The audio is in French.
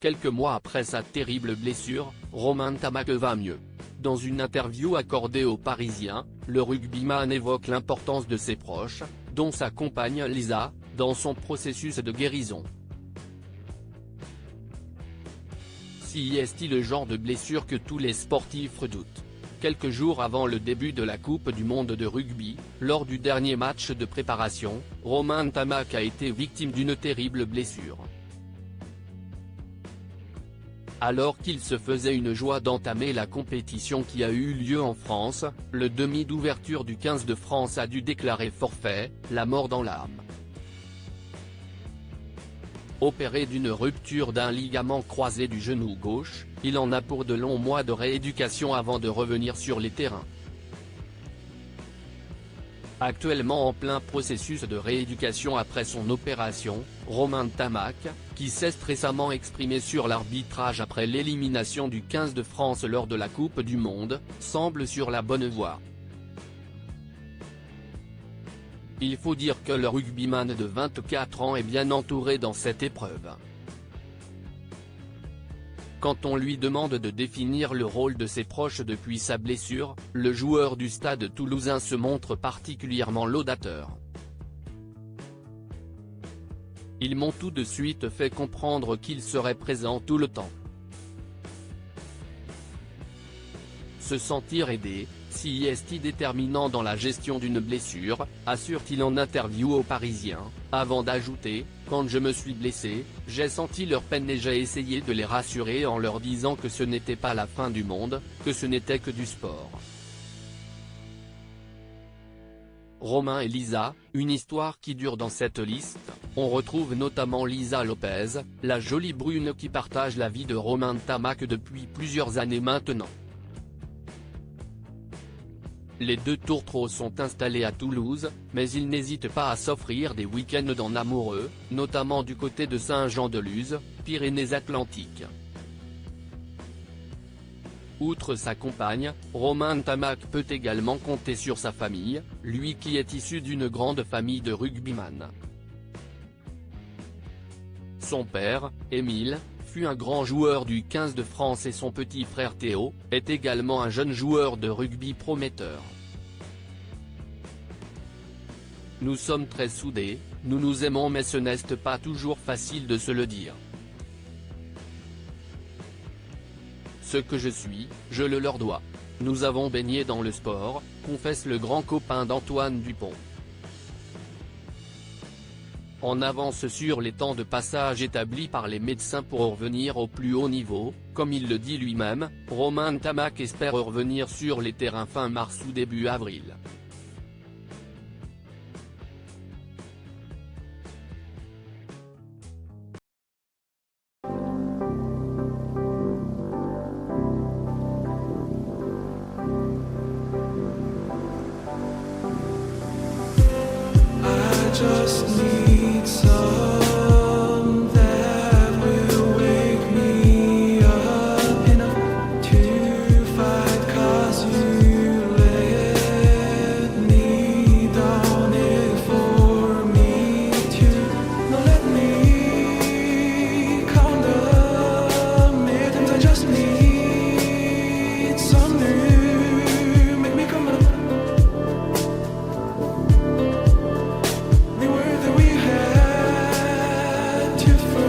Quelques mois après sa terrible blessure, Romain Ntamack va mieux. Dans une interview accordée aux Parisiens, le rugbyman évoque l'importance de ses proches, dont sa compagne Lisa, dans son processus de guérison. Si est le genre de blessure que tous les sportifs redoutent. Quelques jours avant le début de la Coupe du monde de rugby, lors du dernier match de préparation, Romain Ntamack a été victime d'une terrible blessure. Alors qu'il se faisait une joie d'entamer la compétition qui a eu lieu en France, le demi d'ouverture du 15 de France a dû déclarer forfait, la mort dans l'âme. Opéré d'une rupture d'un ligament croisé du genou gauche, il en a pour de longs mois de rééducation avant de revenir sur les terrains. Actuellement en plein processus de rééducation après son opération, Romain Ntamack, qui s'est récemment exprimé sur l'arbitrage après l'élimination du 15 de France lors de la Coupe du Monde, semble sur la bonne voie. Il faut dire que le rugbyman de 24 ans est bien entouré dans cette épreuve. Quand on lui demande de définir le rôle de ses proches depuis sa blessure, le joueur du Stade toulousain se montre particulièrement laudateur. Ils m'ont tout de suite fait comprendre qu'ils seraient présents tout le temps. Se sentir aidé, si est déterminant dans la gestion d'une blessure, assure-t-il en interview aux Parisiens, avant d'ajouter, quand je me suis blessé, j'ai senti leur peine et j'ai essayé de les rassurer en leur disant que ce n'était pas la fin du monde, que ce n'était que du sport. Romain et Lisa, une histoire qui dure dans cette liste, on retrouve notamment Lisa Lopez, la jolie brune qui partage la vie de Romain Ntamack depuis plusieurs années maintenant. Les deux tourtereaux sont installés à Toulouse, mais ils n'hésitent pas à s'offrir des week-ends en amoureux, notamment du côté de Saint-Jean-de-Luz, Pyrénées-Atlantiques. Outre sa compagne, Romain Ntamack peut également compter sur sa famille, lui qui est issu d'une grande famille de rugbyman. Son père, Émile, fut un grand joueur du 15 de France et son petit frère Théo, est également un jeune joueur de rugby prometteur. Nous sommes très soudés, nous nous aimons mais ce n'est pas toujours facile de se le dire. Ce que je suis, je le leur dois. Nous avons baigné dans le sport, confesse le grand copain d'Antoine Dupont. En avance sur les temps de passage établis par les médecins pour revenir au plus haut niveau, comme il le dit lui-même, Romain Ntamack espère revenir sur les terrains fin mars ou début avril. Just need some that will wake me up enough to fight, 'cause you let me down it for me to not let me count the minutes. I just need some new, make me come up. We were that we had to find.